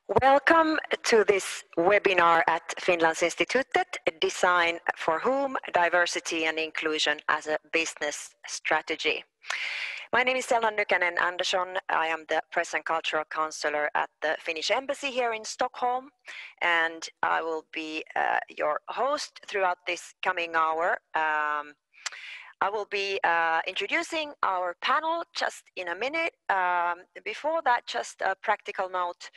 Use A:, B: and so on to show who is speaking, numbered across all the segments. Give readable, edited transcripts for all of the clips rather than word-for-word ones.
A: Welcome to this webinar at Finlandsinstitutet, Design for Whom? Diversity and Inclusion as a Business Strategy. My name is Elna Nykänen Andersson. I am the Press and Cultural Councellor at the Finnish Embassy here in Stockholm, and I will be your host throughout this coming hour. I will be introducing our panel just in a minute. Before that, just a practical note.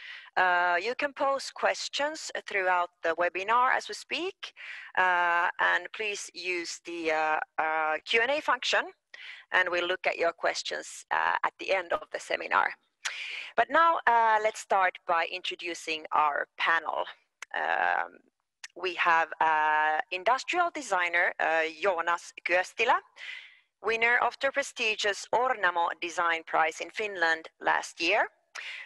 A: You can pose questions throughout the webinar as we speak, and please use the Q&A function, and we'll look at your questions at the end of the seminar. But now let's start by introducing our panel. We have industrial designer Joonas Kyöstilä, winner of the prestigious Ornamo Design Prize in Finland last year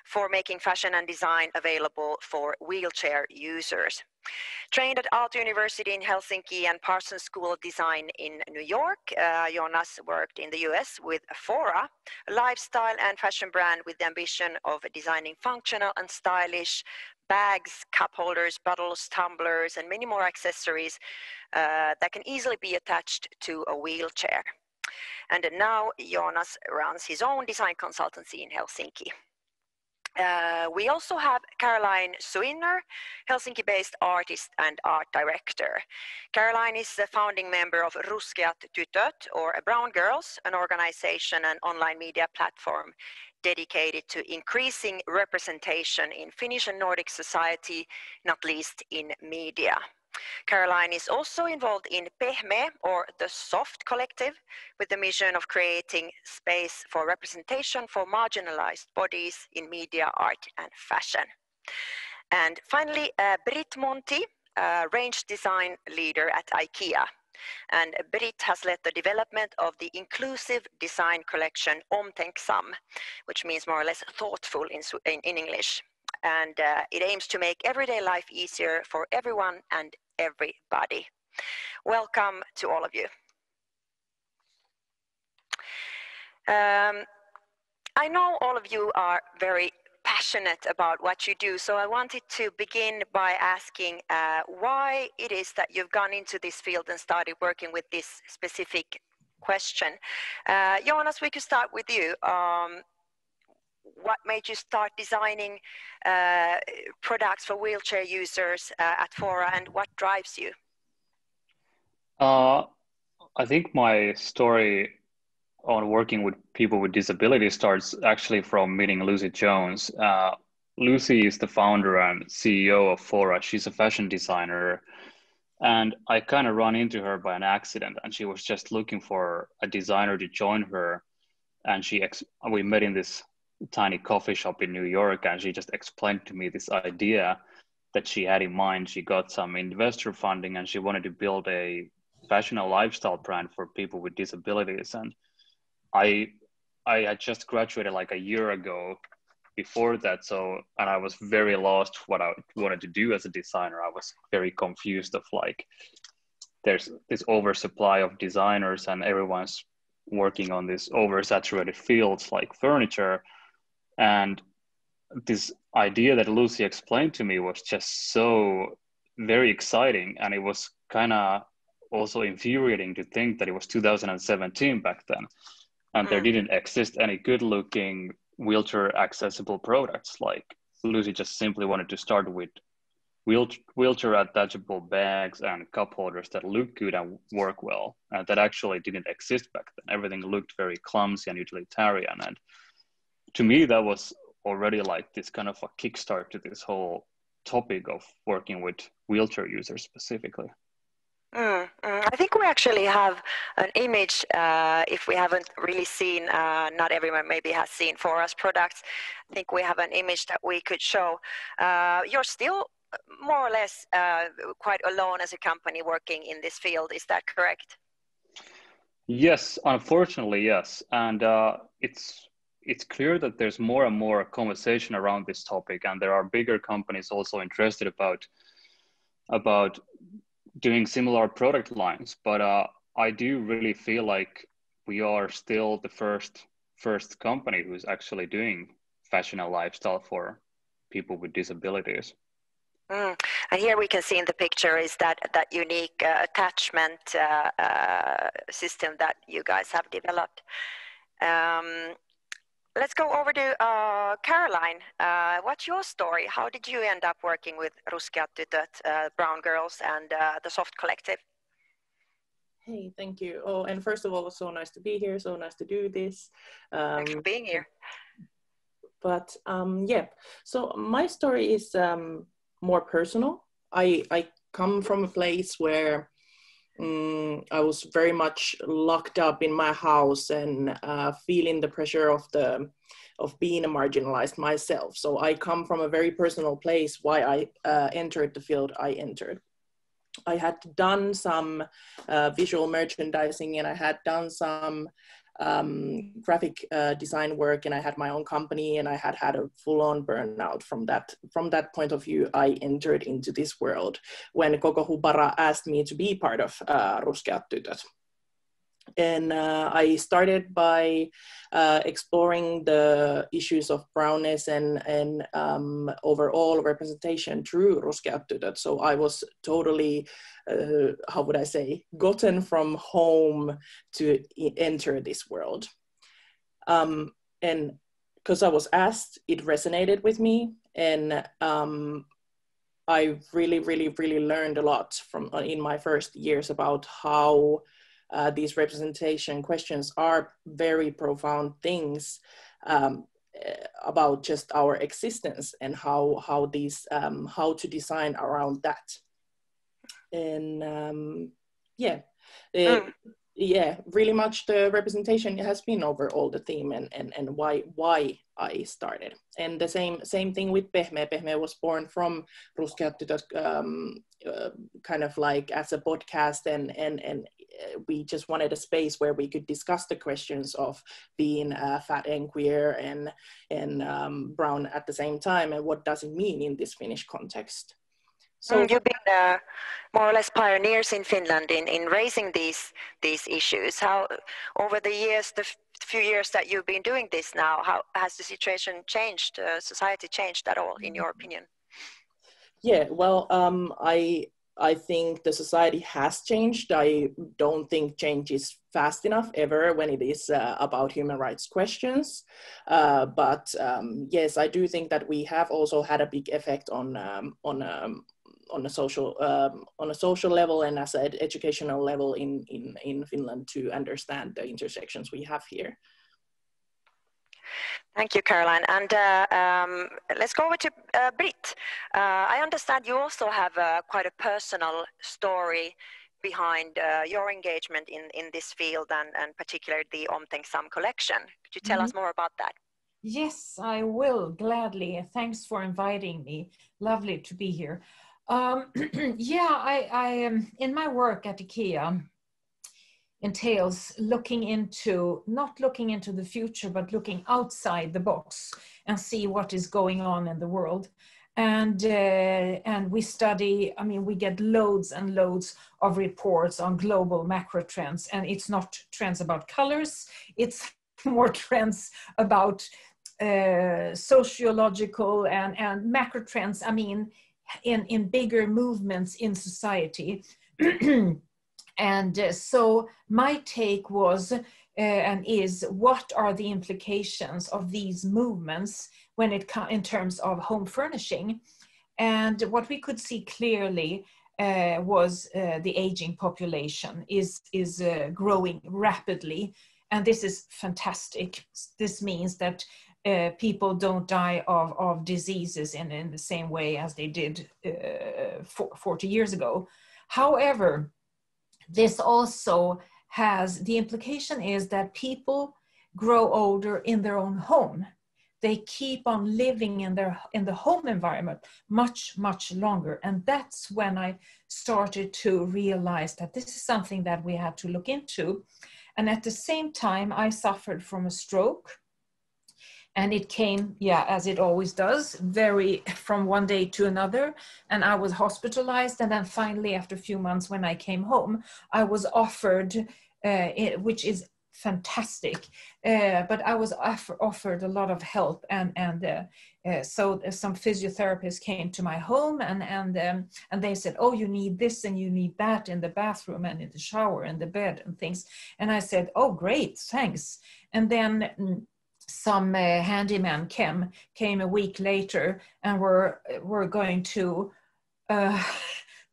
A: for making fashion and design available for wheelchair users. Trained at Aalto University in Helsinki and Parsons School of Design in New York, Joonas worked in the US with FFORA, a lifestyle and fashion brand with the ambition of designing functional and stylish bags, cup holders, bottles, tumblers, and many more accessories that can easily be attached to a wheelchair. And now Joonas runs his own design consultancy in Helsinki. We also have Caroline Suinner, Helsinki-based artist and art director. Caroline is the founding member of Ruskeat Tytöt, or Brown Girls, an organization and online media platform dedicated to increasing representation in Finnish and Nordic society, not least in media. Caroline is also involved in Pehmee, or the Soft Collective, with the mission of creating space for representation for marginalized bodies in media, art and fashion. And finally, Britt Monti, range design leader at IKEA. And Britt has led the development of the inclusive design collection OMTÄNKSAM, which means more or less thoughtful in English. And it aims to make everyday life easier for everyone and everybody. Welcome to all of you. I know all of you are very passionate about what you do, so I wanted to begin by asking why it is that you've gone into this field and started working with this specific question. Joonas, we could start with you. What made you start designing products for wheelchair users at FFORA, and what drives you?
B: I think my story on working with people with disabilities starts actually from meeting Lucy Jones. Lucy is the founder and CEO of FFORA. She's a fashion designer, and I kind of ran into her by an accident, and she was just looking for a designer to join her, and we met in this tiny coffee shop in New York, and she just explained to me this idea that she had in mind. She got some investor funding and she wanted to build a fashion and lifestyle brand for people with disabilities. And I had just graduated like a year ago before that, and I was very lost what I wanted to do as a designer. I was very confused of like, there's this oversupply of designers and everyone's working on this oversaturated fields like furniture. And this idea that Lucy explained to me was just so very exciting. And it was kind of also infuriating to think that it was 2017 back then. And there didn't exist any good looking wheelchair accessible products. Like Lucy just simply wanted to start with wheelchair attachable bags and cup holders that look good and work well. And that actually didn't exist back then. Everything looked very clumsy and utilitarian. And to me, that was already like this kind of a kickstart to this whole topic of working with wheelchair users specifically.
A: I think we actually have an image, if we haven't really seen, not everyone maybe has seen FFORA's products. I think we have an image that we could show. You're still more or less quite alone as a company working in this field, is that correct?
B: Yes, unfortunately, yes. And it's clear that there's more and more conversation around this topic, and there are bigger companies also interested about doing similar product lines. But I do really feel like we are still the first company who's actually doing fashion and lifestyle for people with disabilities.
A: And here we can see in the picture is that unique attachment system that you guys have developed. Let's go over to Caroline. What's your story? How did you end up working with Ruskeat Tytöt, Brown Girls, and the Soft Collective?
C: Hey, thank you. Oh, and first of all, it's so nice to be here. So nice to do this.
A: Thanks for being here.
C: But yeah, so my story is more personal. I come from a place where I was very much locked up in my house and feeling the pressure of being a marginalized myself. So I come from a very personal place why I entered the field I entered. I had done some visual merchandising, and I had done some graphic design work, and I had my own company, and I had had a full-on burnout from that. From that point of view, I entered into this world when Koko Hubara asked me to be part of Ruskeat Tytöt. And I started by exploring the issues of brownness and overall representation through Ruskeat Tytöt. So I was totally, how would I say, gotten from home to enter this world. And because I was asked, it resonated with me. And I really learned a lot from in my first years about how these representation questions are very profound things about just our existence and how to design around that. And yeah, really much the representation has been over all the theme and why I started. And the same thing with Pehmee. Pehmee was born from Ruskeat Tytöt, kind of like as a podcast, and we just wanted a space where we could discuss the questions of being fat and queer and brown at the same time, and what does it mean in this Finnish context. So
A: you've been more or less pioneers in Finland in raising these issues. How, over the years, the few years that you've been doing this now, how has the situation changed, society changed at all, in your opinion?
C: Yeah, well, I think the society has changed. I don't think change is fast enough ever when it is about human rights questions. But yes, I do think that we have also had a big effect on a social level and as an educational level in Finland to understand the intersections we have here.
A: Thank you, Caroline. And let's go over to Britt. I understand you also have quite a personal story behind your engagement in this field and particularly the OMTÄNKSAM collection. Could you tell us more about that?
D: Yes, I will, gladly. Thanks for inviting me. Lovely to be here. Yeah, I in my work at IKEA entails not looking into the future, but looking outside the box and see what is going on in the world. And we study, I mean, we get loads and loads of reports on global macro trends, and it's not trends about colors, it's more trends about sociological and macro trends, I mean, in bigger movements in society. And so my take was and is, what are the implications of these movements when it comes in terms of home furnishing? And what we could see clearly was the aging population is growing rapidly, and this is fantastic. This means that people don't die of diseases in the same way as they did 40 years ago. However, this also has, the implication is that people grow older in their own home. They keep on living in the home environment much longer. And that's when I started to realize that this is something that we had to look into. And at the same time, I suffered from a stroke. And it came, yeah, as it always does, from one day to another. And I was hospitalized. And then finally, after a few months, when I came home, I was offered, which is fantastic. But I was offered a lot of help, so some physiotherapists came to my home, and they said, oh, you need this and you need that in the bathroom and in the shower and the bed and things. And I said, oh, great, thanks. And then some handyman came a week later, and were going to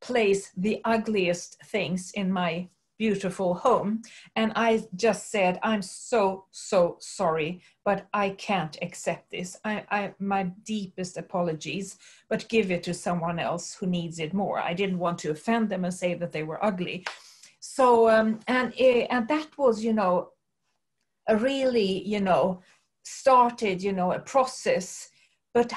D: place the ugliest things in my beautiful home. And I just said, I'm so sorry, but I can't accept this. My deepest apologies, but give it to someone else who needs it more. I didn't want to offend them and say that they were ugly. So, and that was, a really, started, a process. But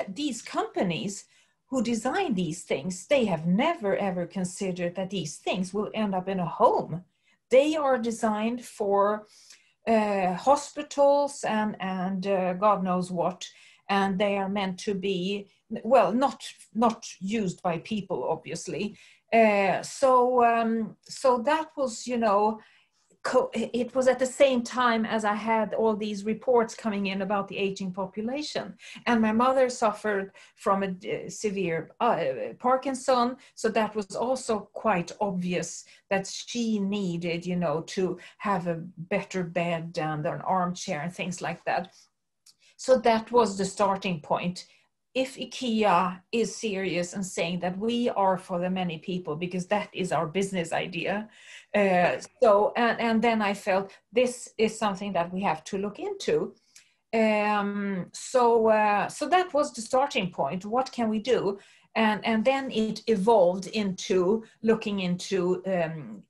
D: these companies who design these things, they have never ever considered that these things will end up in a home. They are designed for hospitals and God knows what, and they are meant to be, well, not used by people, obviously. So that was, it was at the same time as I had all these reports coming in about the aging population. And my mother suffered from a severe Parkinson. So that was also quite obvious that she needed, to have a better bed and an armchair and things like that. So that was the starting point. If IKEA is serious and saying that we are for the many people, because that is our business idea. And then I felt this is something that we have to look into. So that was the starting point. What can we do? And then it evolved into looking into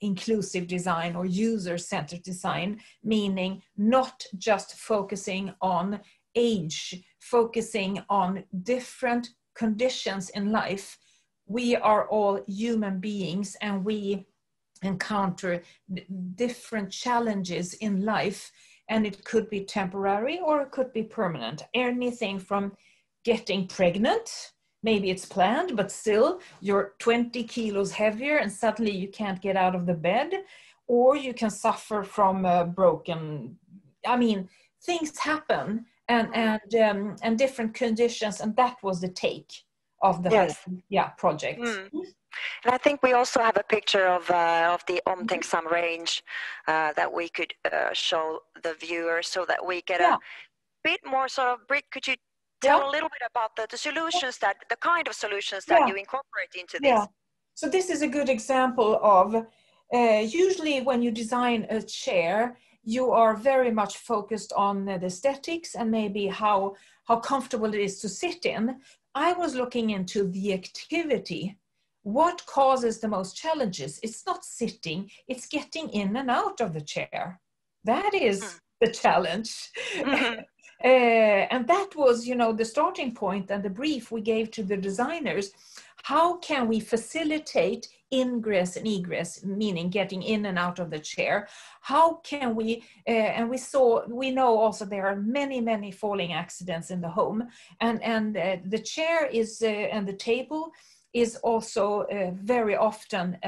D: inclusive design or user-centered design, meaning not just focusing on age, focusing on different conditions in life. We are all human beings, and we encounter different challenges in life, and it could be temporary or it could be permanent. Anything from getting pregnant, maybe it's planned, but still you're 20 kilos heavier and suddenly you can't get out of the bed, or you can suffer from a broken, things happen. And different conditions, and that was the take of the whole project.
A: And I think we also have a picture of the OMTÄNKSAM range that we could show the viewers, so that we get a bit more sort of. Britt, could you tell a little bit about the solutions that the kind of solutions that you incorporate into this?
D: Yeah. So this is a good example of usually when you design a chair, you are very much focused on the aesthetics and maybe how comfortable it is to sit in. I was looking into the activity. What causes the most challenges? It's not sitting, it's getting in and out of the chair. That is the challenge. And that was, the starting point and the brief we gave to the designers. How can we facilitate ingress and egress, meaning getting in and out of the chair? How can we, and we know also there are many falling accidents in the home, and the chair is, and the table is also very often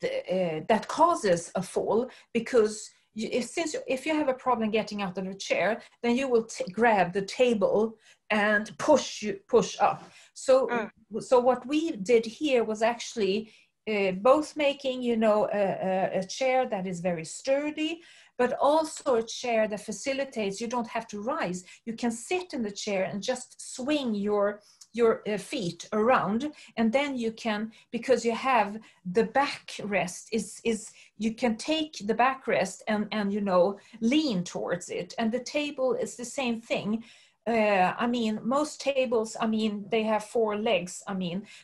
D: that causes a fall, because if you have a problem getting out of the chair, then you will grab the table and push up. So what we did here was actually both making, a chair that is very sturdy, but also a chair that facilitates, you don't have to rise. You can sit in the chair and just swing your feet around, and then you can, because you have the backrest is you can take the backrest and lean towards it, and the table is the same thing. Most tables, they have 4 legs.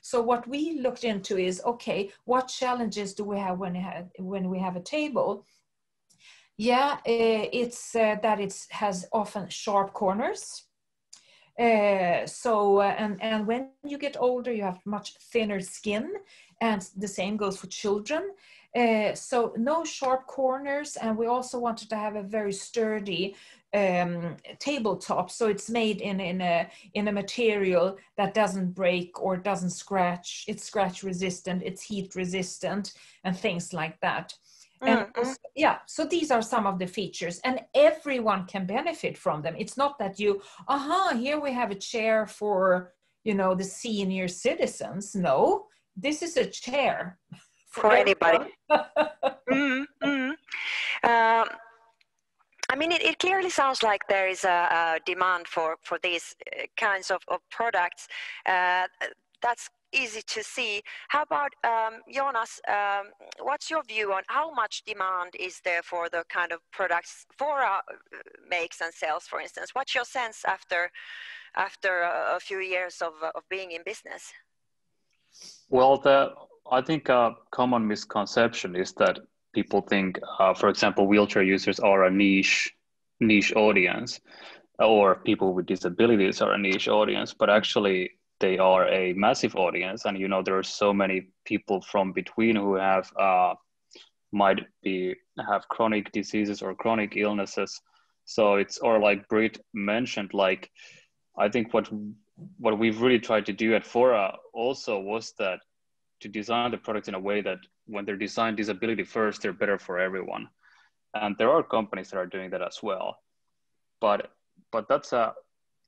D: So what we looked into is, okay, what challenges do we have when we have a table? It's that it has often sharp corners. And when you get older, you have much thinner skin, and the same goes for children. So no sharp corners, and we also wanted to have a very sturdy tabletop, so it's made in a material that doesn't break or doesn't scratch. It's scratch resistant, it's heat resistant, and things like that. And also, yeah, so these are some of the features, and everyone can benefit from them. It's not that you, here we have a chair for, you know, the senior citizens. No, this is a chair
A: for anybody. I mean, it clearly sounds like there is a demand for these kinds of products. That's easy to see. How about Joonas? What's your view on how much demand is there for the kind of products FFORA makes and sells, for instance? What's your sense after a few years of being in business?
B: Well, I think a common misconception is that people think, for example, wheelchair users are a niche audience, or people with disabilities are a niche audience, but actually they are a massive audience. And, you know, there are so many people from between who have have chronic diseases or chronic illnesses. So it's, or like Britt mentioned, like, I think what we've really tried to do at FFORA also was that to design the products in a way that when they're designed disability first, they're better for everyone. And there are companies that are doing that as well. But that's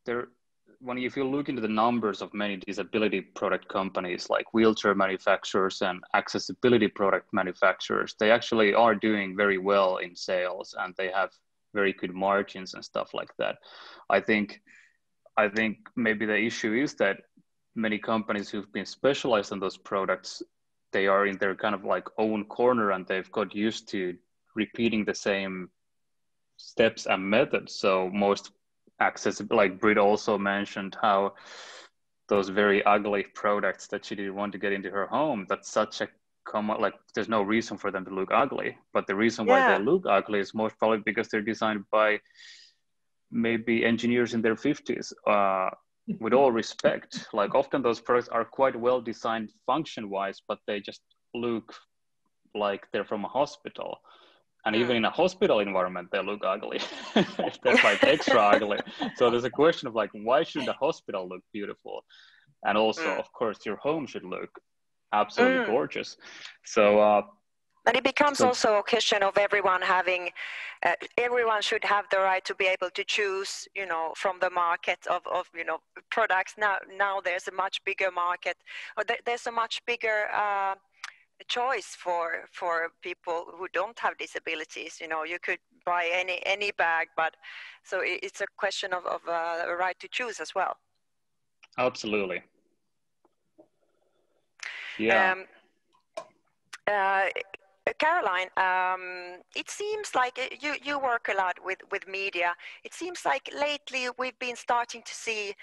B: if you look into the numbers of many disability product companies like wheelchair manufacturers and accessibility product manufacturers, they actually are doing very well in sales, and they have very good margins and stuff like that. I think maybe the issue is that many companies who've been specialized in those products, they are in their kind of like own corner, and they've got used to repeating the same steps and methods. So most accessible, like Britt also mentioned, how those very ugly products that she didn't want to get into her home, that's such a common, like there's no reason for them to look ugly. But the reason why they look ugly is most probably because they're designed by maybe engineers in their 50s. With all respect, like often those products are quite well designed function-wise, but they just look like they're from a hospital. And even in a hospital environment, they look ugly. They're like extra ugly. So there's a question of like, why should the hospital look beautiful? And also, of course, your home should look absolutely gorgeous. So
A: and it becomes also a question of everyone having, everyone should have the right to be able to choose, you know, from the market of you know, products. Now there's a much bigger market, or there's a much bigger choice for people who don't have disabilities. You know, you could buy any bag, but so it's a question of a right to choose as well.
B: Absolutely. Yeah.
A: Caroline, it seems like you work a lot with media. It seems like lately we've been starting to see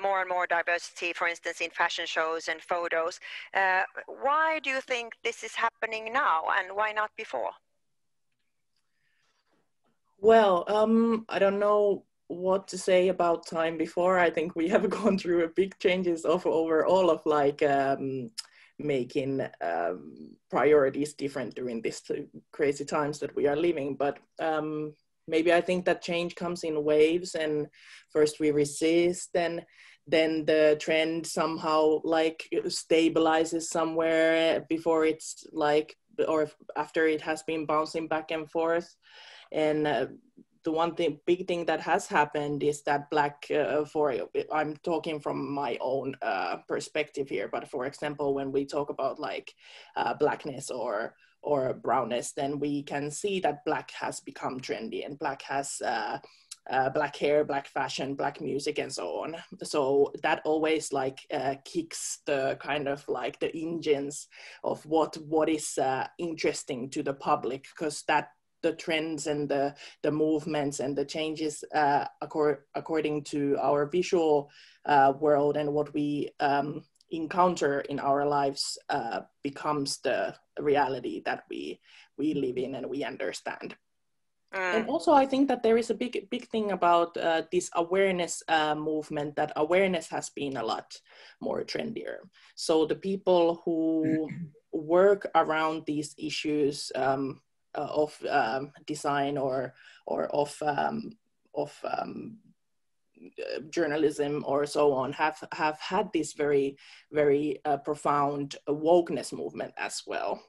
A: more and more diversity, for instance, in fashion shows and photos. Why do you think this is happening now, and why not before?
C: Well, I don't know what to say about time before. I think we have gone through a big changes over all of like making priorities different during this crazy times that we are living. But maybe I think that change comes in waves, and first we resist, then the trend somehow like stabilizes somewhere before it's like, or after it has been bouncing back and forth. And the big thing that has happened is that I'm talking from my own perspective here, but for example, when we talk about like blackness or brownness, then we can see that black has become trendy, and black has black hair, black fashion, black music, and so on. So that always like kicks the kind of like the engines of what is interesting to the public, because that the trends and the movements and the changes according to our visual world and what we encounter in our lives becomes the reality that we live in and we understand. And also I think that there is a big thing about this awareness movement, that awareness has been a lot more trendier. So the people who work around these issues of design or of journalism or so on have had this very profound wokeness movement as well,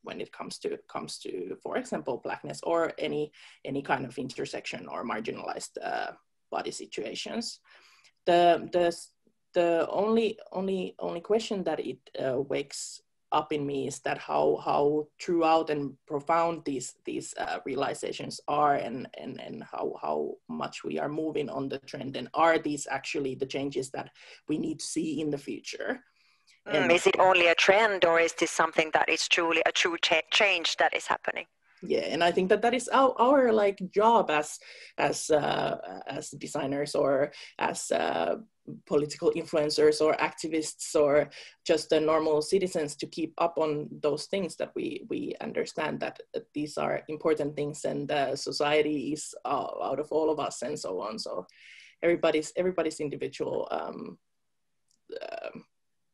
C: when it comes to for example Blackness or any kind of intersection or marginalized body situations. The only question that it wakes up in me is that how throughout and profound these realizations are, and how much we are moving on the trend, and are these actually the changes that we need to see in the future.
A: Is it only a trend, or is this something that is truly a true change that is happening?
C: Yeah, and I think that is our like job as designers, or as political influencers or activists, or just the normal citizens, to keep up on those things, that we understand that these are important things, and society is out of all of us, and so on. So everybody's individual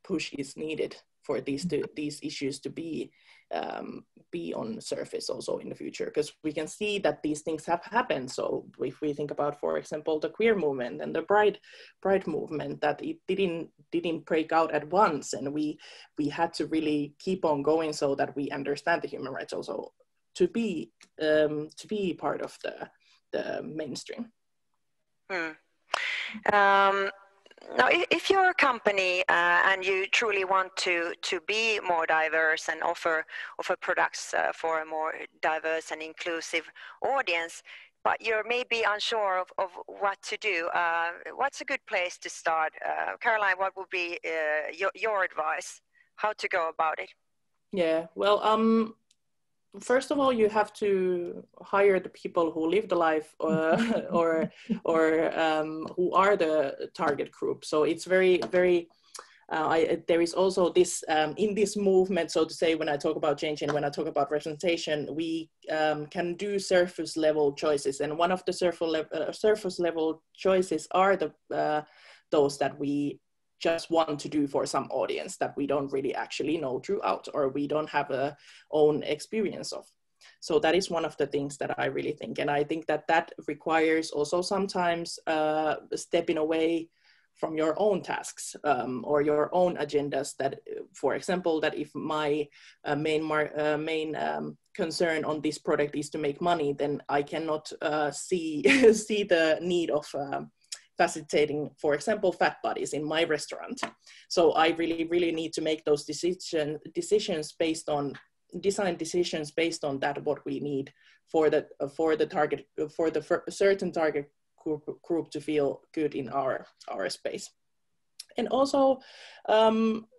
C: push is needed for these issues to be on the surface also in the future, because we can see that these things have happened. So if we think about, for example, the queer movement and the pride movement, that it didn't break out at once, and we had to really keep on going so that we understand the human rights also to be part of the mainstream.
A: Now, if you're a company and you truly want to be more diverse and offer products for a more diverse and inclusive audience, but you're maybe unsure of what to do, what's a good place to start? Caroline, what would be your advice? How to go about it?
C: Yeah, well, first of all, you have to hire the people who live the life, or who are the target group. So it's very, very. There is also this in this movement, so to say, when I talk about change and when I talk about representation, we can do surface level choices, and one of the surface level choices are those that we just want to do for some audience that we don't really actually know throughout, or we don't have a own experience of. So that is one of the things that I really think, and I think that requires also sometimes stepping away from your own tasks or your own agendas. That, for example, that if my main concern on this product is to make money, then I cannot see the need of facilitating, for example, fat bodies in my restaurant. So I really need to make those decisions based on design decisions based on that, what we need for the certain target group to feel good in our space. And also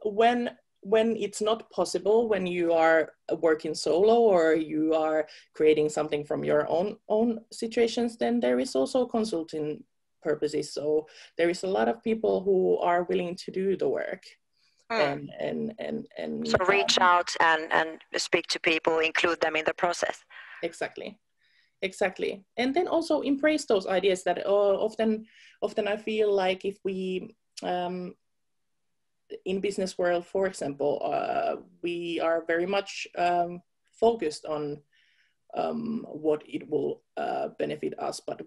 C: when it's not possible, when you are working solo or you are creating something from your own situations, then there is also consulting purposes. So there is a lot of people who are willing to do the work. And
A: so reach out and speak to people, include them in the process.
C: Exactly. And then also embrace those ideas that often I feel like if we in business world, for example, we are very much focused on what it will benefit us, but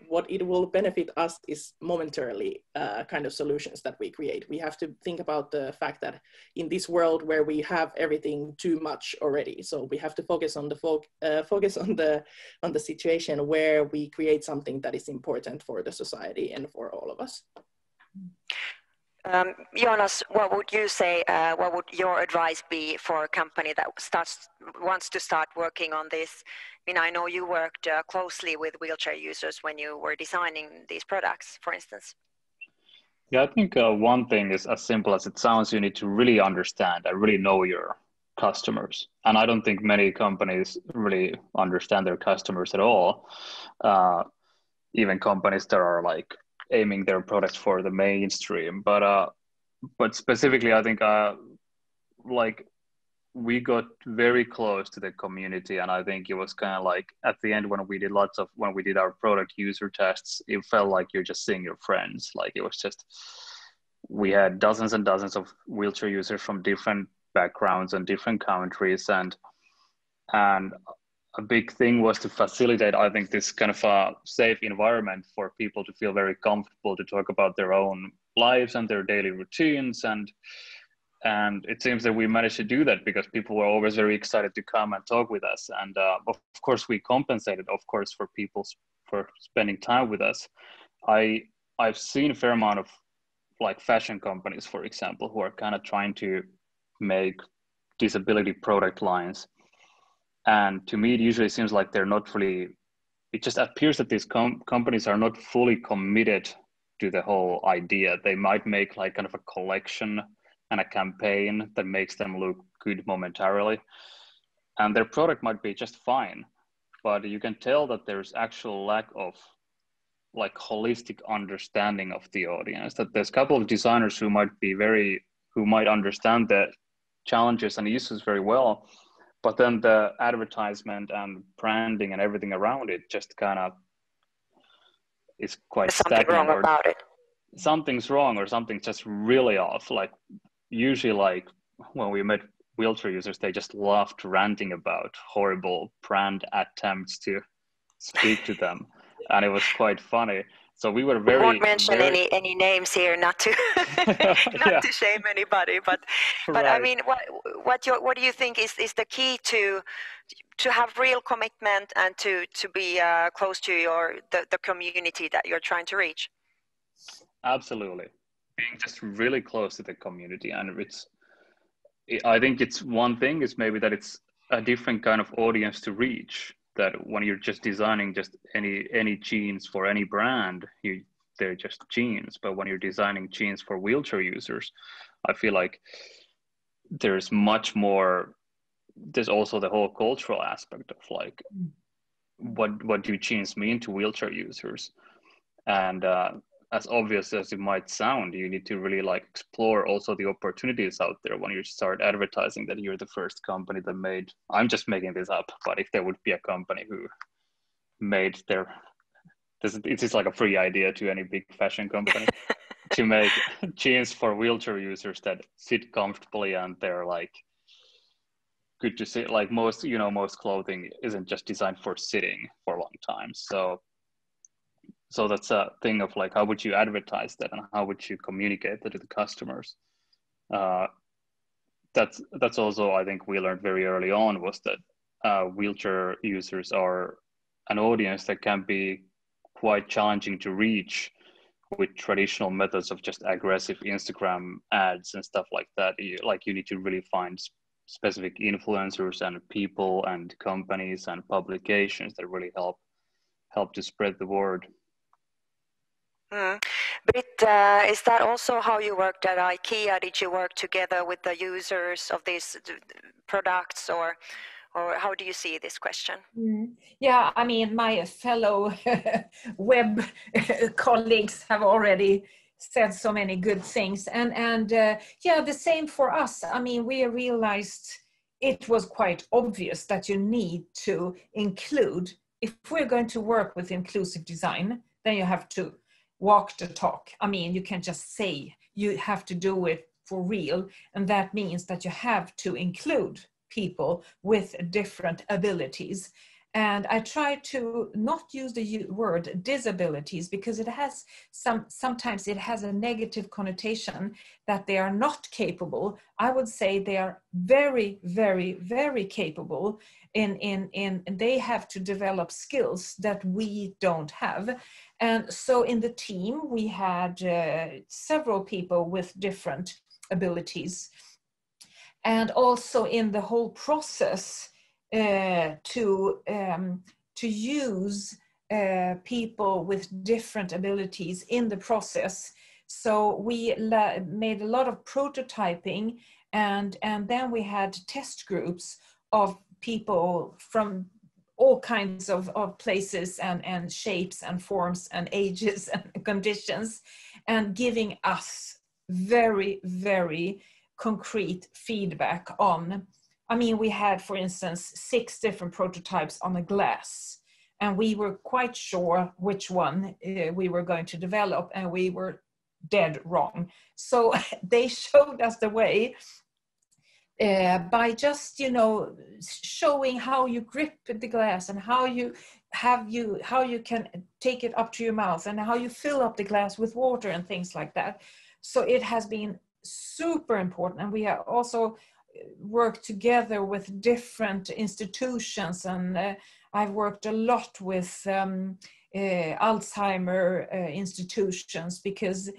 C: what it will benefit us is momentarily kind of solutions that we create. We have to think about the fact that in this world where we have everything too much already, so we have to focus on the situation where we create something that is important for the society and for all of us.
A: Joonas, what would you say, what would your advice be for a company that wants to start working on this? I mean, I know you worked closely with wheelchair users when you were designing these products, for instance.
B: Yeah, I think one thing is as simple as it sounds. You need to really understand and really know your customers. And I don't think many companies really understand their customers at all. Even companies that are like aiming their products for the mainstream, but specifically, I think like we got very close to the community, and I think it was kind of like at the end when we did our product user tests, it felt like you're just seeing your friends. Like it was just, we had dozens and dozens of wheelchair users from different backgrounds and different countries, and a big thing was to facilitate, I think, this kind of a safe environment for people to feel very comfortable to talk about their own lives and their daily routines. And And it seems that we managed to do that because people were always very excited to come and talk with us. And of course, we compensated, of course, for people for spending time with us. I've seen a fair amount of like fashion companies, for example, who are kind of trying to make disability product lines. And to me, it usually seems like they're not really, it just appears that these companies are not fully committed to the whole idea. They might make like kind of a collection and a campaign that makes them look good momentarily. And their product might be just fine, but you can tell that there's actual lack of like holistic understanding of the audience, that there's a couple of designers who might understand the challenges and issues very well, but then the advertisement and branding and everything around it just kind of is quite stagnant.
A: Something wrong about it.
B: Something's wrong, or something's just really off. Like usually, like when we met wheelchair users, they just loved ranting about horrible brand attempts to speak to them, and it was quite funny. So we were very.
A: I won't mention any names here, not to not to shame anybody, but right. I mean, what do you think is the key to have real commitment and to be close to the community that you're trying to reach?
B: Absolutely, being just really close to the community, and I think it's one thing is maybe that it's a different kind of audience to reach. That when you're just designing just any jeans for any brand, they're just jeans. But when you're designing jeans for wheelchair users, I feel like there's much more. There's also the whole cultural aspect of like what do jeans mean to wheelchair users, and as obvious as it might sound, you need to really like explore also the opportunities out there when you start advertising that you're the first company that made, I'm just making this up, but if there would be a company who made it is like a free idea to any big fashion company to make jeans for wheelchair users that sit comfortably and they're like good to sit. Like most clothing isn't just designed for sitting for a long time. So that's a thing of like, how would you advertise that and how would you communicate that to the customers? That's also, I think we learned very early on, was that wheelchair users are an audience that can be quite challenging to reach with traditional methods of just aggressive Instagram ads and stuff like that. You need to really find specific influencers and people and companies and publications that really help to spread the word.
A: Britt, is that also how you worked at IKEA? Did you work together with the users of these products, or how do you see this question?
D: Yeah, I mean, my fellow web colleagues have already said so many good things, and yeah, the same for us. I mean, we realized it was quite obvious that you need to include, if we're going to work with inclusive design, then you have to walk the talk. I mean, you can't just say, you have to do it for real. And that means that you have to include people with different abilities. And I try to not use the word disabilities because it has sometimes it has a negative connotation that they are not capable. I would say they are very, very, very capable in they have to develop skills that we don't have. And so in the team, we had several people with different abilities. And also in the whole process, to use people with different abilities in the process. So we made a lot of prototyping, and then we had test groups of people from all kinds of places and shapes and forms and ages and conditions, and giving us very, very concrete feedback on. I mean, we had, for instance, 6 different prototypes on a glass, and we were quite sure which one we were going to develop, and we were dead wrong. So they showed us the way by just, showing how you grip the glass and how you can take it up to your mouth and how you fill up the glass with water and things like that. So it has been super important. And we have also worked together with different institutions, and I've worked a lot with Alzheimer institutions, because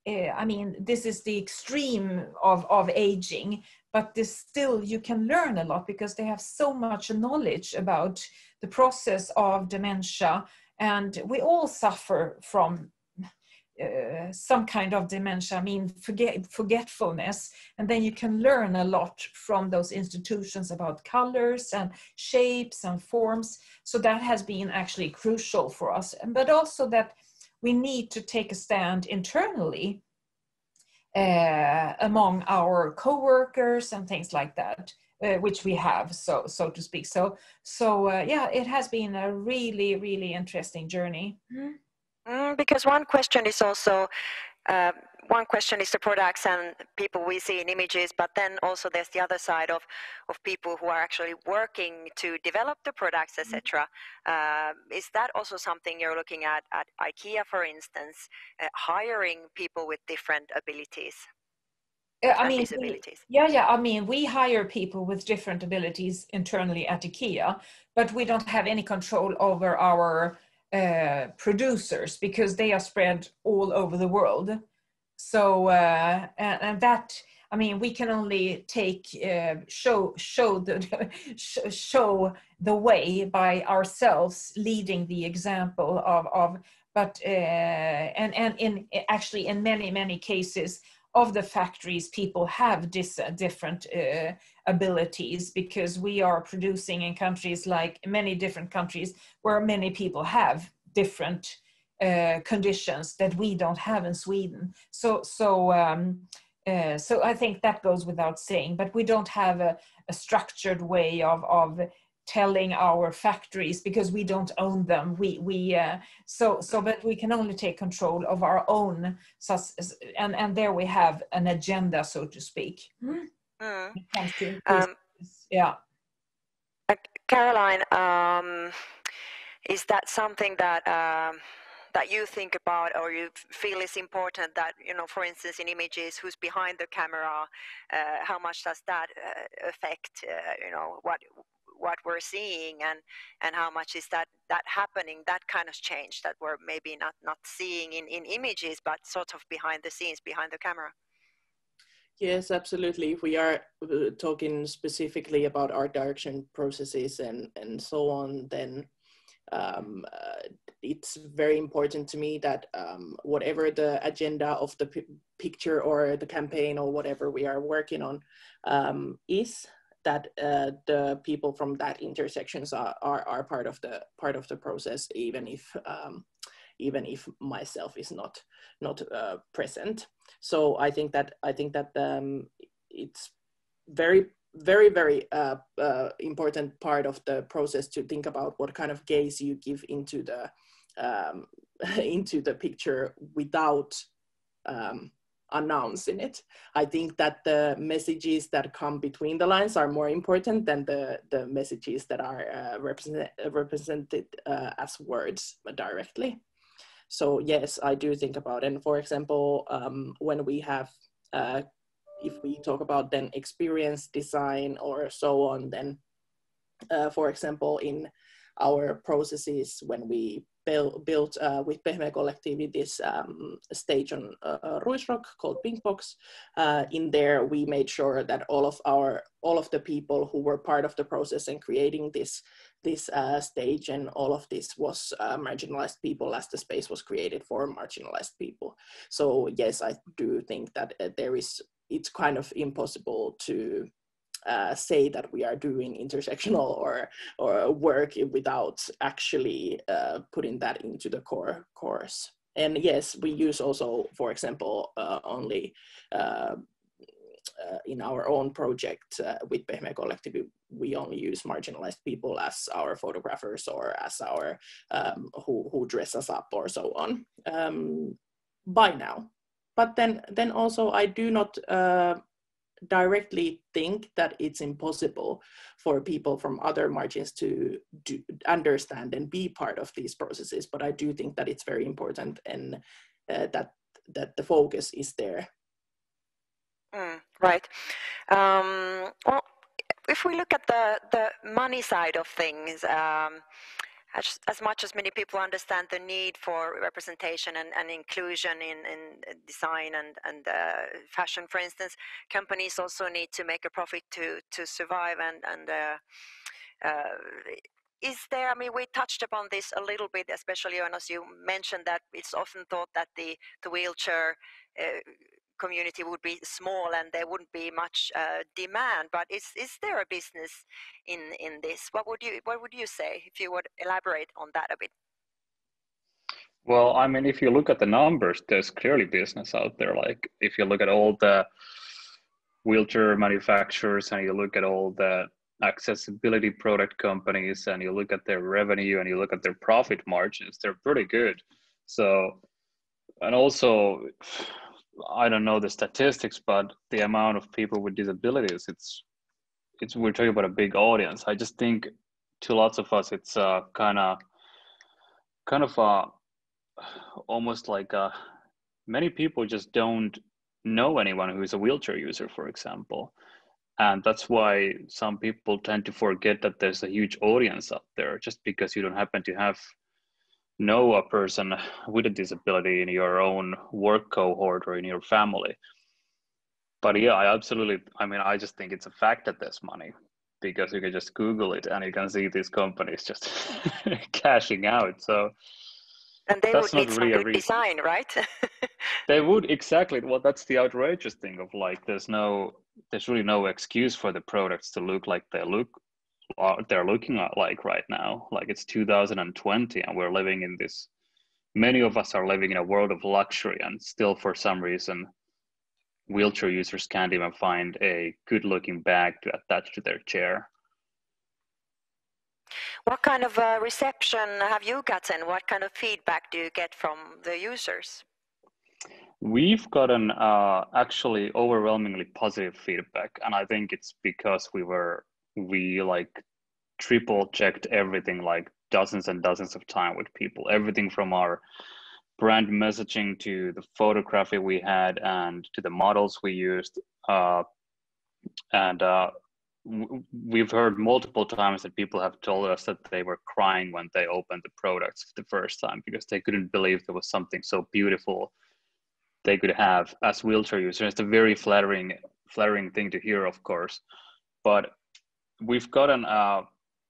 D: I mean, this is the extreme of aging, but this still, you can learn a lot because they have so much knowledge about the process of dementia, and we all suffer from some kind of dementia, I mean forgetfulness, and then you can learn a lot from those institutions about colors and shapes and forms. So that has been actually crucial for us, but also that we need to take a stand internally among our co-workers and things like that, which we have, so to speak. So yeah, it has been a really, really interesting journey.
A: Because one question is also, one question is the products and people we see in images, but then also there's the other side of people who are actually working to develop the products, etc. Is that also something you're looking at IKEA, for instance, hiring people with different abilities?
D: I mean, disabilities? I mean, we hire people with different abilities internally at IKEA, but we don't have any control over our producers because they are spread all over the world. So and that, I mean, we can only take show the way by ourselves, leading the example of but and in actually in many cases of the factories, people have different abilities, because we are producing in countries, like many different countries, where many people have different conditions that we don't have in Sweden. So I think that goes without saying, but we don't have a structured way of telling our factories, because we don't own them. But we can only take control of our own, and there we have an agenda, so to speak. When it comes to yeah.
A: Caroline, is that something that that you think about, or you feel is important, that, you know, for instance, in images, who's behind the camera, how much does that affect, you know, what we're seeing, and how much is that happening, that kind of change that we're maybe not seeing in images, but sort of behind the scenes, behind the camera?
C: Yes, absolutely. If we are talking specifically about art direction processes and so on, then it's very important to me that whatever the agenda of the picture or the campaign or whatever we are working on is, that the people from that intersections are part of the process, even if myself is not present. So I think that it's very important part of the process to think about what kind of gaze you give into the picture without announcing it. I think that the messages that come between the lines are more important than the messages that are represented as words directly. So yes, I do think about, and for example, when we have, if we talk about then experience design or so on, then for example, in our processes, when we built with Pehmee-kollektiivi this stage on Ruisrock called Pink Box, in there we made sure that all of the people who were part of the process and creating this stage and all of this was marginalized people, as the space was created for marginalized people. So yes, I do think that it's kind of impossible to say that we are doing intersectional or work without actually putting that into the course. And yes, we use also, for example, only in our own project with Pehmee-kollektiivi, we only use marginalized people as our photographers or as our who dress us up or so on by now. But then also I do not directly think that it's impossible for people from other margins to understand and be part of these processes, but I do think that it's very important and that the focus is there.
A: Right. Well, if we look at the money side of things, as much as many people understand the need for representation and inclusion in design and fashion, for instance, companies also need to make a profit to survive. And is there, I mean, we touched upon this a little bit, especially as you mentioned that it's often thought that the wheelchair community would be small and there wouldn't be much demand, but is there a business in this? What would you say if you would elaborate on that a bit?
B: Well, I mean, if you look at the numbers, there's clearly business out there. Like if you look at all the wheelchair manufacturers and you look at all the accessibility product companies and you look at their revenue and you look at their profit margins, they're pretty good. So, and also, I don't know the statistics, but the amount of people with disabilities, it's we're talking about a big audience. I just think to lots of us, it's kind of almost like many people just don't know anyone who is a wheelchair user, for example. And that's why some people tend to forget that there's a huge audience out there just because you don't happen to know a person with a disability in your own work cohort or in your family. But yeah, I just think it's a fact that there's money because you can just Google it and you can see these companies just cashing out. So
A: and they would need some good design, right?
B: They would, exactly. Well, that's the outrageous thing of like, there's really no excuse for the products to look like they're looking like right now. Like it's 2020 and we're living in this, many of us are living in a world of luxury and still for some reason, wheelchair users can't even find a good looking bag to attach to their chair.
A: What kind of reception have you gotten? What kind of feedback do you get from the users?
B: We've gotten actually overwhelmingly positive feedback, and I think it's because we like triple checked everything like dozens and dozens of times with people, everything from our brand messaging to the photography we had and to the models we used, we've heard multiple times that people have told us that they were crying when they opened the products for the first time because they couldn't believe there was something so beautiful they could have as wheelchair users. It's a very flattering thing to hear, of course, but we've gotten a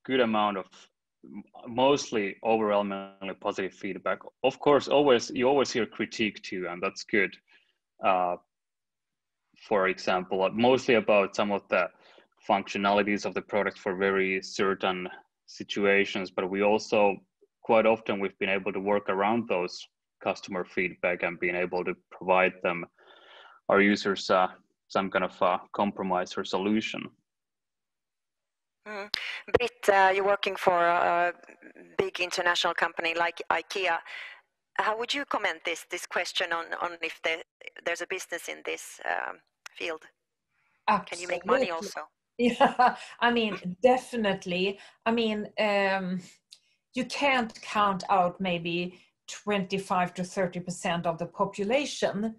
B: good amount of mostly overwhelmingly positive feedback. Of course, you always hear critique too, and that's good. For example, mostly about some of the functionalities of the product for very certain situations, but we also quite often we've been able to work around those customer feedback and being able to provide them, our users, some kind of compromise or solution.
A: Britt, you're working for a big international company like IKEA. How would you comment this question on if there's a business in this field?
D: Absolutely.
A: Can you make money also?
D: Yeah, I mean, definitely. I mean, you can't count out maybe 25 to 30% of the population,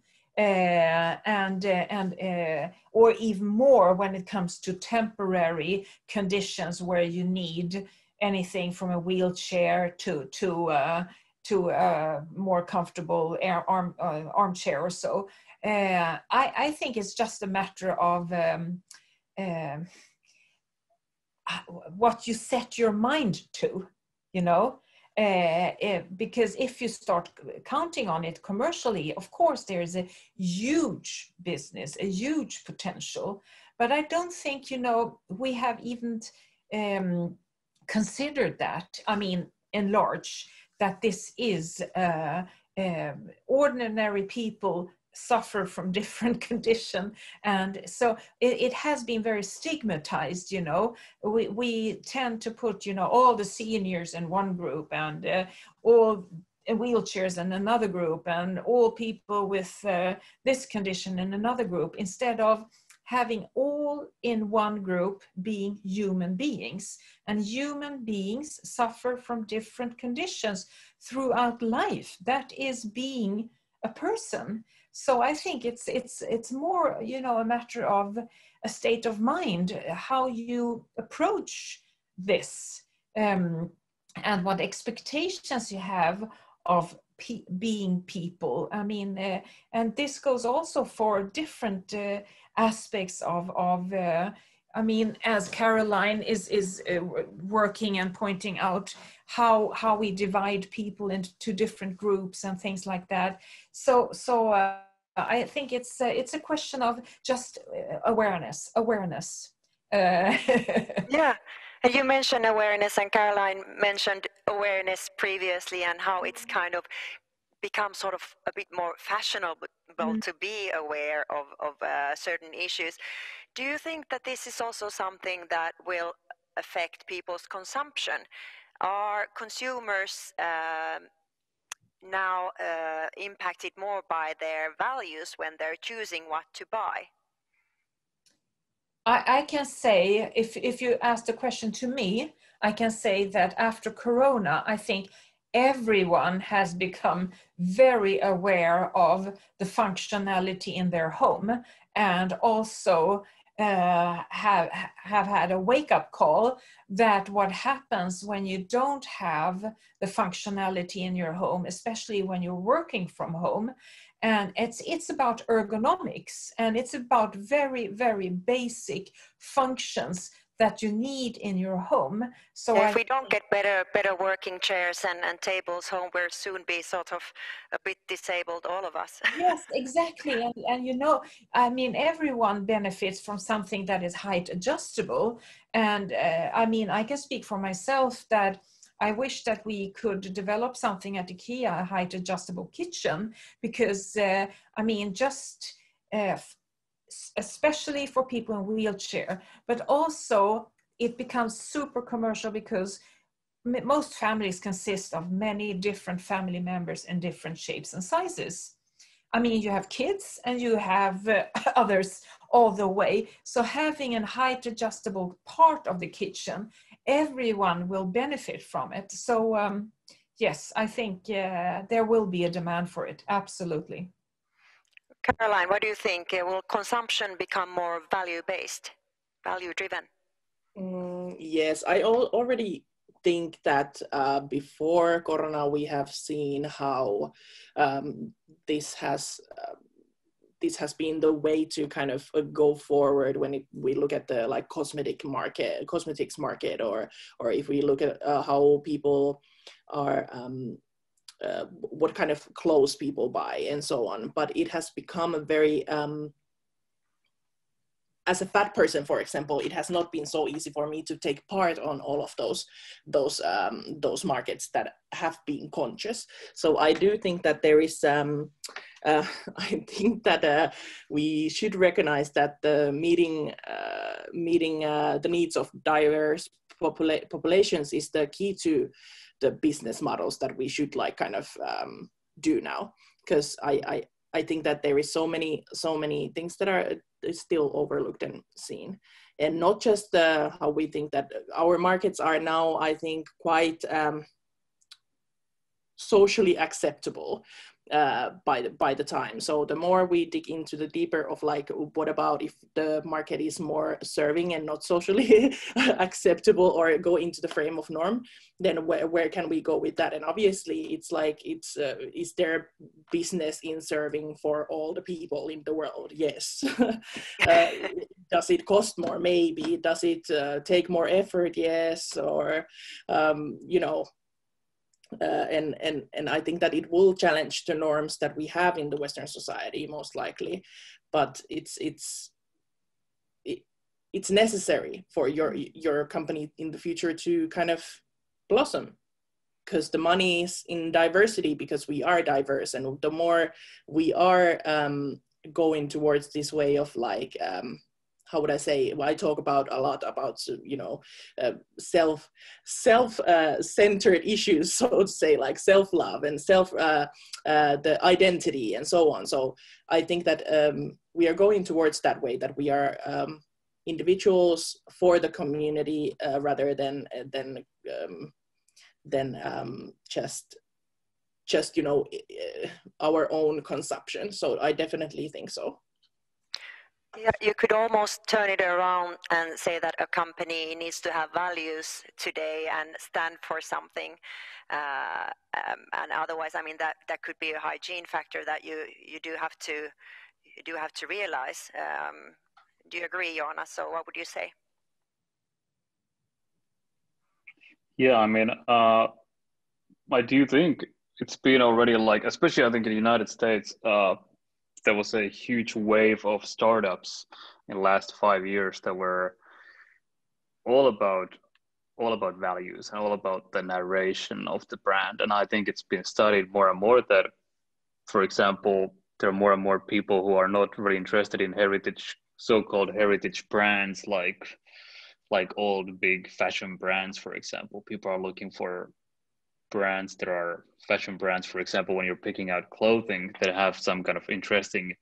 D: or even more when it comes to temporary conditions where you need anything from a wheelchair to a more comfortable armchair or so. I think it's just a matter of what you set your mind to, you know. Because if you start counting on it commercially, of course there's a huge business, a huge potential, but I don't think, you know, we have even considered that. I mean, in large, that this is ordinary people suffer from different conditions, and so it has been very stigmatized, you know. We tend to put, you know, all the seniors in one group and all wheelchairs in another group and all people with this condition in another group, instead of having all in one group being human beings. And human beings suffer from different conditions throughout life. That is being a person. So I think it's more, you know, a matter of a state of mind, how you approach this, and what expectations you have of being people. I mean, and this goes also for different aspects of I mean, as Caroline is working and pointing out how we divide people into different groups and things like that. So I think it's a question of just awareness.
A: Yeah, and you mentioned awareness, and Caroline mentioned awareness previously, and how it's kind of become sort of a bit more fashionable to be aware of certain issues. Do you think that this is also something that will affect people's consumption? Are consumers now impacted more by their values when they're choosing what to buy?
D: I can say, if you ask the question to me, I can say that after Corona, I think everyone has become very aware of the functionality in their home, and also have had a wake-up call that what happens when you don't have the functionality in your home, especially when you're working from home. And it's about ergonomics, and it's about very, very basic functions that you need in your home. So
A: if we don't get better working chairs and tables home, we'll soon be sort of a bit disabled, all of us.
D: Yes, exactly. And you know, I mean, everyone benefits from something that is height adjustable. And I mean, I can speak for myself that I wish that we could develop something at IKEA, a height adjustable kitchen, because I mean, just especially for people in wheelchair, but also it becomes super commercial because most families consist of many different family members in different shapes and sizes. I mean, you have kids and you have others all the way. So having a height adjustable part of the kitchen, everyone will benefit from it. So yes, I think there will be a demand for it. Absolutely.
A: Caroline, what do you think? Will consumption become more value-based, value-driven?
C: Yes, I already think that before Corona, we have seen how this has been the way to kind of go forward when we look at the like cosmetics market, or if we look at how people are. What kind of clothes people buy and so on. But it has become a very, as a fat person, for example, it has not been so easy for me to take part on all of those markets that have been conscious. So I do think that there is, I think that we should recognize that meeting the needs of diverse populations is the key to the business models that we should like kind of do now, because I think that there is so many things that are still overlooked and seen, and not just how we think that our markets are now, I think, quite socially acceptable by the time. So the more we dig into the deeper of like, what about if the market is more serving and not socially acceptable, or go into the frame of norm, then where can we go with that? And obviously it's like, is there business in serving for all the people in the world? Yes. Does it cost more? Maybe. Does it take more effort? Yes. Or you know, and I think that it will challenge the norms that we have in the Western society, most likely, but it's necessary for your company in the future to kind of blossom, because the money is in diversity, because we are diverse, and the more we are going towards this way of like how would I say? Well, I talk about a lot about, you know, self-centered issues, so to say, like self-love and the identity and so on. So I think that we are going towards that way, that we are individuals for the community rather than just just, you know, our own consumption. So I definitely think so.
A: Yeah, you could almost turn it around and say that a company needs to have values today and stand for something. And otherwise, I mean, that could be a hygiene factor that you do have to realize. Do you agree, Joonas? So what would you say?
B: Yeah, I mean, I do think it's been already like, especially I think in the United States, there was a huge wave of startups in the last 5 years that were all about values and all about the narration of the brand. And I think it's been studied more and more that, for example, there are more and more people who are not really interested in heritage, so-called heritage brands, like old big fashion brands, for example. People are looking for brands that are fashion brands, for example, when you're picking out clothing that have some kind of interesting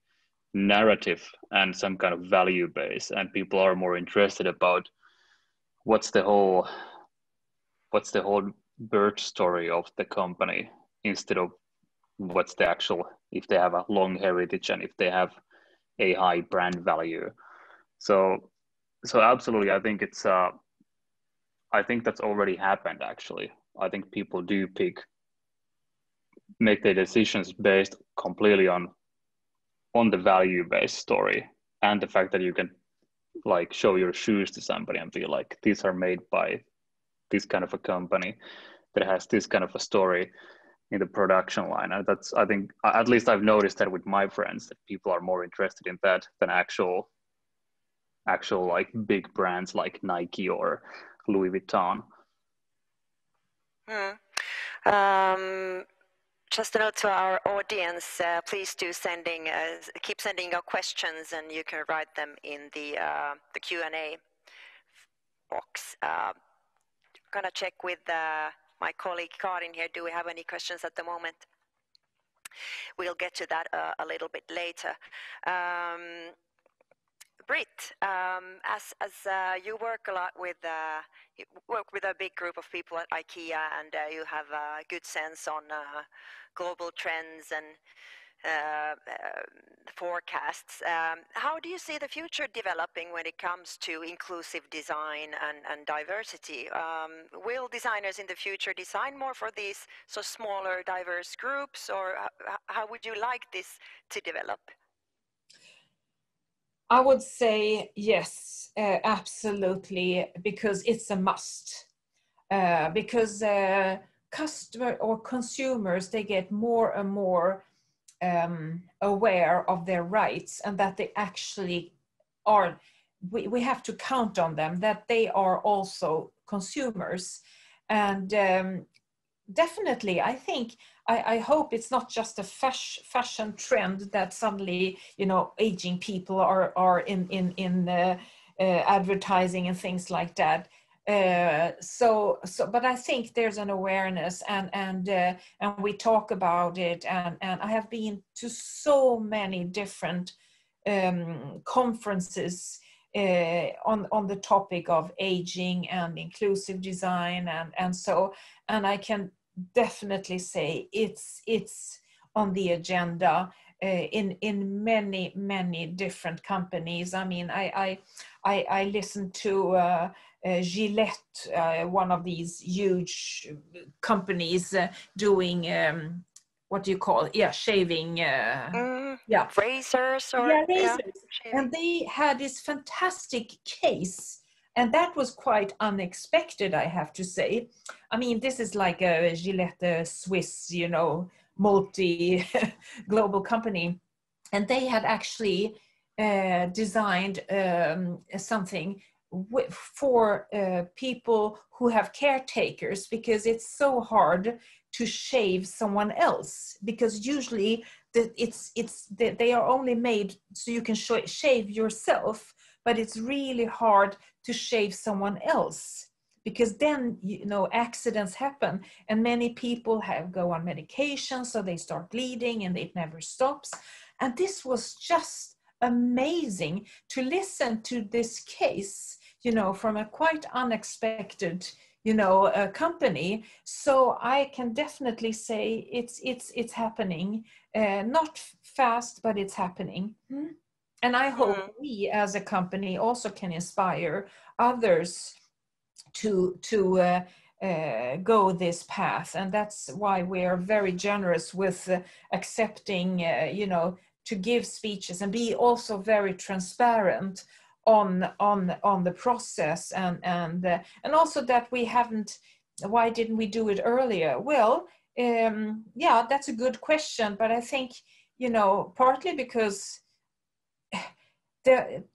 B: narrative and some kind of value base, and people are more interested about what's the whole birth story of the company, instead of what's the actual, if they have a long heritage and if they have a high brand value. So absolutely, I think it's I think that's already happened actually. I think people do make their decisions based completely on the value-based story, and the fact that you can like show your shoes to somebody and be like, these are made by this kind of a company that has this kind of a story in the production line. And that's, I think, at least I've noticed that with my friends, that people are more interested in that than actual like big brands like Nike or Louis Vuitton.
A: Just a note to our audience, please do keep sending your questions, and you can write them in the Q&A box. Gonna check with my colleague Karin here. Do we have any questions at the moment? We'll get to that a little bit later. Britt, as you work a lot with a big group of people at IKEA, and you have a good sense on global trends and forecasts. How do you see the future developing when it comes to inclusive design and diversity? Will designers in the future design more for these smaller, diverse groups, or how would you like this to develop?
D: I would say yes, absolutely, because it's a must. Because customer or consumers, they get more and more aware of their rights, and that they actually are, we have to count on them, that they are also consumers. And definitely, I think, I hope it's not just a fashion trend that suddenly, you know, aging people are in advertising and things like that. But I think there's an awareness, and we talk about it, and I have been to so many different conferences on the topic of aging and inclusive design, and I can definitely say it's on the agenda in many different companies. I mean, I listened to Gillette, one of these huge companies doing what do you call it? Yeah, shaving.
A: Razors or
D: razors. And they had this fantastic case. And that was quite unexpected, I have to say. I mean, this is like a Gillette Swiss, you know, multi-global company. And they had actually designed something for people who have caretakers, because it's so hard to shave someone else, because usually they are only made so you can shave yourself, but it's really hard to shave someone else, because then, you know, accidents happen, and many people go on medication, so they start bleeding and it never stops. And this was just amazing to listen to this case, you know, from a quite unexpected company. So I can definitely say it's happening, not fast, but it's happening. And I hope we as a company also can inspire others to go this path. And that's why we are very generous with accepting, to give speeches and be also very transparent on the process, and also that we haven't. Why didn't we do it earlier? Well, that's a good question, but I think partly because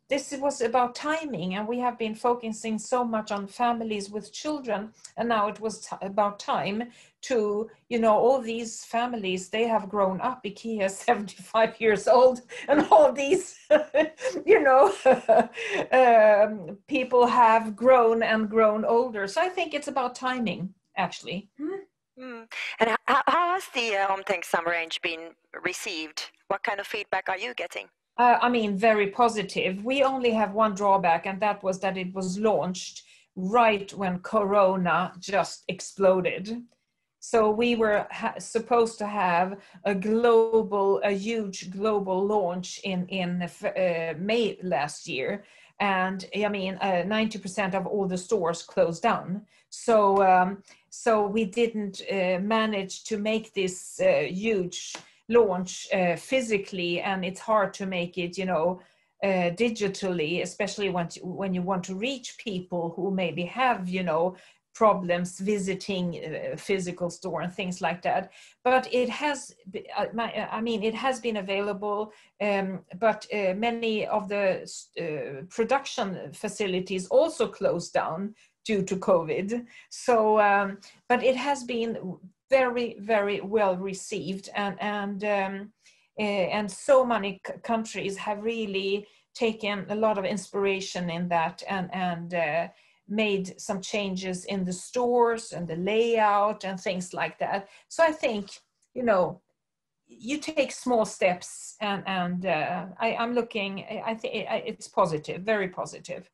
D: this was about timing, and we have been focusing so much on families with children, and now it was about time to, all these families, they have grown up. IKEA is 75 years old, and all these, people have grown older. So I think it's about timing, actually.
A: And how has the OMTÄNKSAM range been received? What kind of feedback are you getting?
D: Very positive. We only have one drawback, and that was that it was launched right when Corona just exploded. So we were supposed to have a huge global launch in May last year. And 90% of all the stores closed down. So we didn't manage to make this huge launch physically, and it's hard to make it digitally, especially when you want to reach people who maybe have problems visiting a physical store and things like that. But it has been available, but many of the production facilities also closed down due to COVID. So but it has been very, very well received, and so many countries have really taken a lot of inspiration in that, and made some changes in the stores and the layout and things like that. So I think you take small steps, and I'm looking. I think it's positive, very positive.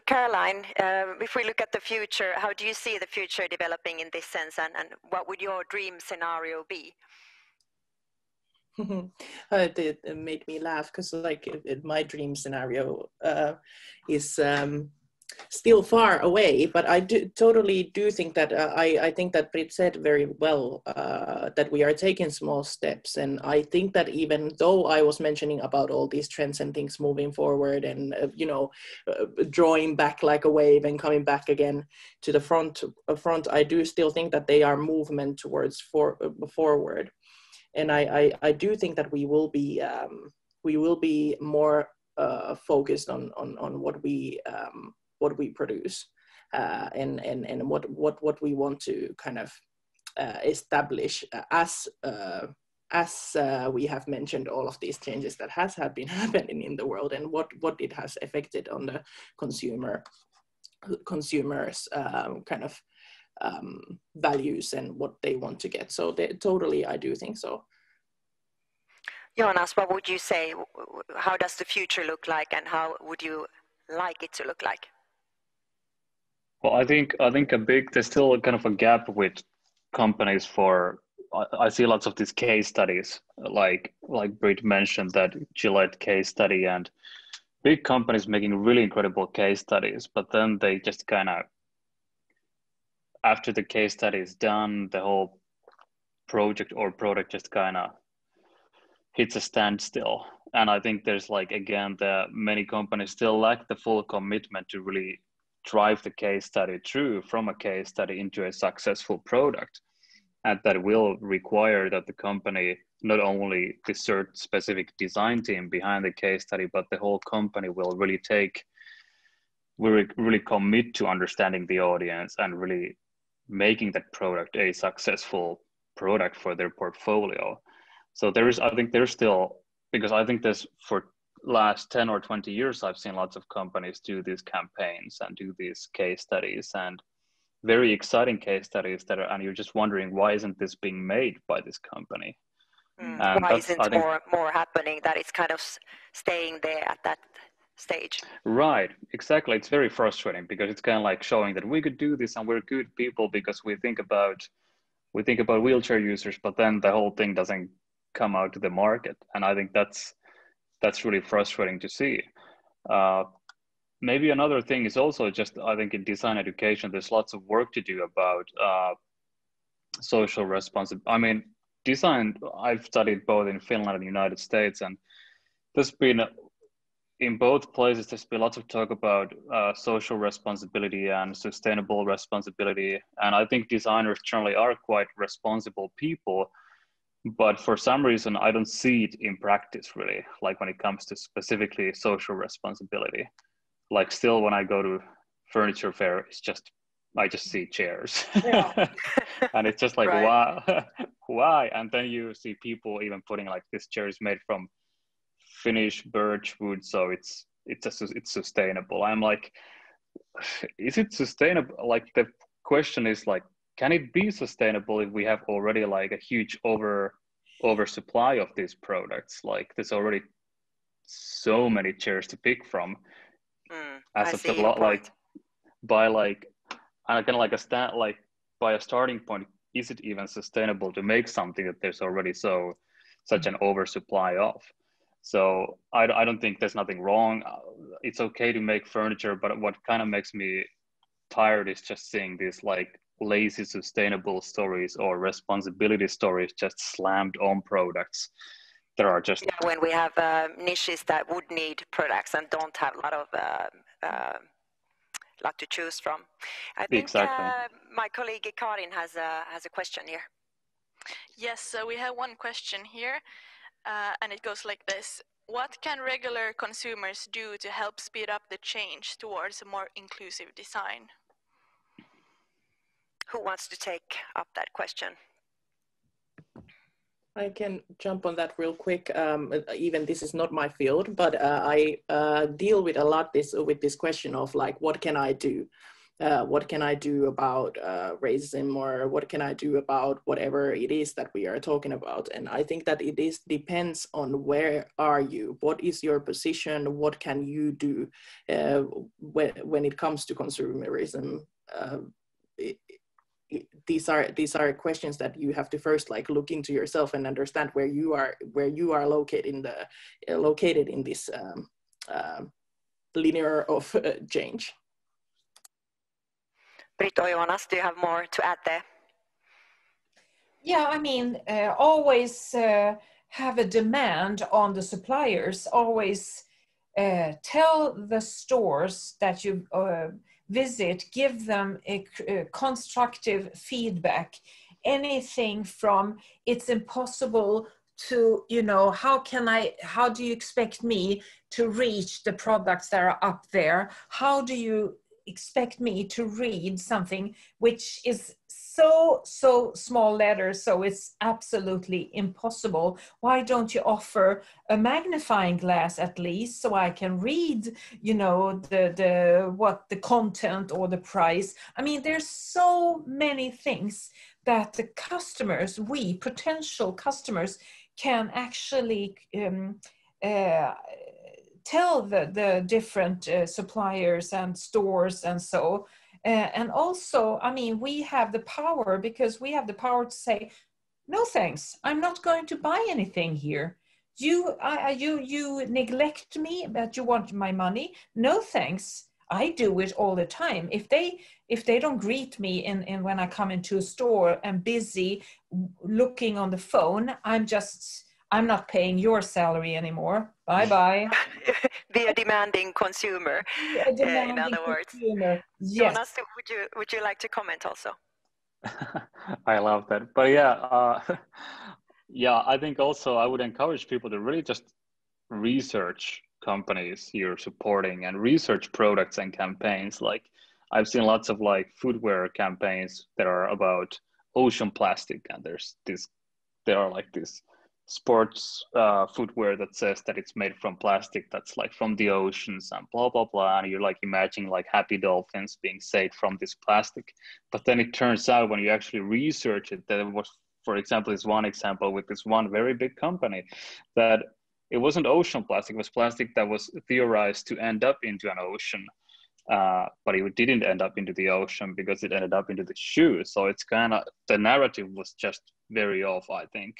A: Caroline, if we look at the future, how do you see the future developing in this sense, and what would your dream scenario be?
C: It made me laugh because my dream scenario is still far away, but I totally do think that I think that Britt said very well that we are taking small steps, and I think that even though I was mentioning about all these trends and things moving forward, and drawing back like a wave and coming back again to the front, I do still think that they are movement towards forward, and I do think that we will be more focused on what we produce, and what we want to kind of establish as we have mentioned all of these changes that have been happening in the world, and what it has affected on the consumers kind of values and what they want to get. So totally, I do think so.
A: Joonas, what would you say? How does the future look like, and how would you like it to look like?
B: Well, I think there's still kind of a gap with companies I see lots of these case studies, like Britt mentioned, that Gillette case study, and big companies making really incredible case studies, but then they just kind of, after the case study is done, the whole project or product just kind of hits a standstill. And I think there's many companies still lack the full commitment to really drive the case study through from a case study into a successful product. And that will require that the company, not only the certain specific design team behind the case study, but the whole company will really commit to understanding the audience and really making that product a successful product for their portfolio. So I think there's still, because I think there's, for last 10 or 20 years, I've seen lots of companies do these campaigns and do these case studies, and very exciting case studies and you're just wondering, why isn't this being made by this company?
A: Why isn't more happening, that it's kind of staying there at that stage.
B: Right, exactly. It's very frustrating because it's kind of like showing that we could do this and we're good people because we think about wheelchair users, but then the whole thing doesn't come out to the market. And I think that's really frustrating to see. Maybe another thing is also just, I think in design education, there's lots of work to do about social responsibility. I mean, design, I've studied both in Finland and the United States, and there's been, in both places, there's been lots of talk about social responsibility and sustainable responsibility. And I think designers generally are quite responsible people, but for some reason, I don't see it in practice really, like when it comes to specifically social responsibility. Like still when I go to furniture fair, I just see chairs.
D: Yeah.
B: And it's just like,
A: Right.
B: why? And then you see people even putting like, this chair is made from Finnish birch wood, so it's sustainable. I'm like, is it sustainable? Like the question is like, can it be sustainable if we have already like a huge oversupply of these products? Like there's already so many chairs to pick from. As of the lot, like by like, and kind of like by a starting point, is it even sustainable to make something that there's already such an oversupply of? So I don't think there's nothing wrong. It's okay to make furniture, but what kind of makes me tired is just seeing these like lazy sustainable stories or responsibility stories just slammed on products that are just...
A: Yeah, when we have niches that would need products and don't have a lot to choose from. I think
B: Exactly.
A: my colleague Karin has a question here.
E: Yes, so we have one question here, and it goes like this. What can regular consumers do to help speed up the change towards a more inclusive design?
A: Who wants to take up that question?
C: I can jump on that real quick. Even this is not my field, but I deal with a lot with this question of like, what can I do? What can I do about racism, or what can I do about whatever it is that we are talking about? And I think that it depends on where are you, what is your position, what can you do when it comes to consumerism. These are questions that you have to first like look into yourself and understand where you are located in this linear of change.
A: Britt or Joonas, do you have more to add there?
D: Yeah, I mean, always have a demand on the suppliers. Always tell the stores that you visit, give them a constructive feedback. Anything from it's impossible to, you know, how do you expect me to reach the products that are up there? How do you expect me to read something which is so small letters, so it's absolutely impossible? Why don't you offer a magnifying glass at least, so I can read, you know, the content or the price? I mean, there's so many things that the customers, we potential customers, can actually tell the different suppliers and stores and so. And also, I mean, we have the power, because we have the power to say, no thanks, I'm not going to buy anything here. You neglect me, but you want my money? No thanks. I do it all the time. If they don't greet me in when I come into a store and busy looking on the phone, I'm not paying your salary anymore. Bye-bye.
A: Be a demanding consumer, in other words.
D: Consumer. Yes.
A: Joonas, would you like to comment also?
B: I love that. But yeah, yeah, I think also I would encourage people to really just research companies you're supporting and research products and campaigns. Like I've seen lots of like footwear campaigns that are about ocean plastic, and there are like this sports footwear that says that it's made from plastic that's like from the oceans and blah blah blah, and you're like imagining like happy dolphins being saved from this plastic. But then it turns out when you actually research it, that it was, for example, this one example with this one very big company that it wasn't ocean plastic, it was plastic that was theorized to end up into an ocean. But it didn't end up into the ocean because it ended up into the shoe. So it's kind of, the narrative was just very off, I think.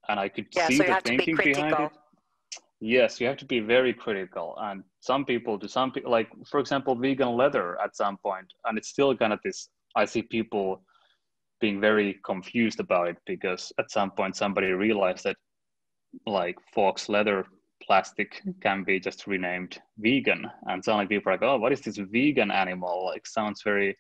B: And I could see
A: so you
B: the
A: have
B: thinking
A: to be
B: behind
A: critical.
B: it. Yes, you have to be very critical. And some people, like, for example, vegan leather at some point, and it's still kind of this, I see people being very confused about it because at some point somebody realized that like fox leather plastic can be just renamed vegan, and suddenly people are like, oh, what is this vegan animal? Like, sounds very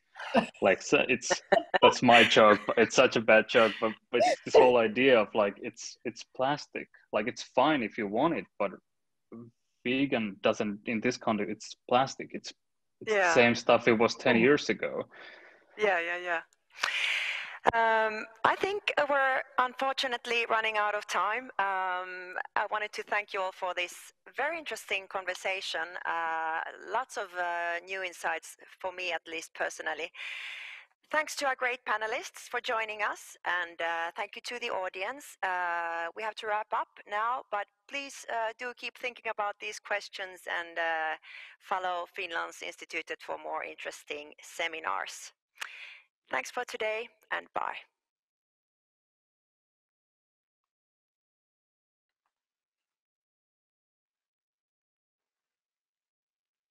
B: like, so it's, that's my joke, but it's such a bad joke, but it's this whole idea of like, it's plastic, like it's fine if you want it, but vegan doesn't, in this context, it's plastic, it's the same stuff it was 10 years ago.
A: Yeah. I think we're unfortunately running out of time. I wanted to thank you all for this very interesting conversation. Lots of new insights for me, at least personally. Thanks to our great panelists for joining us, and thank you to the audience. We have to wrap up now, but please do keep thinking about these questions and follow Finlands Institutet for more interesting seminars. Thanks for today, and bye.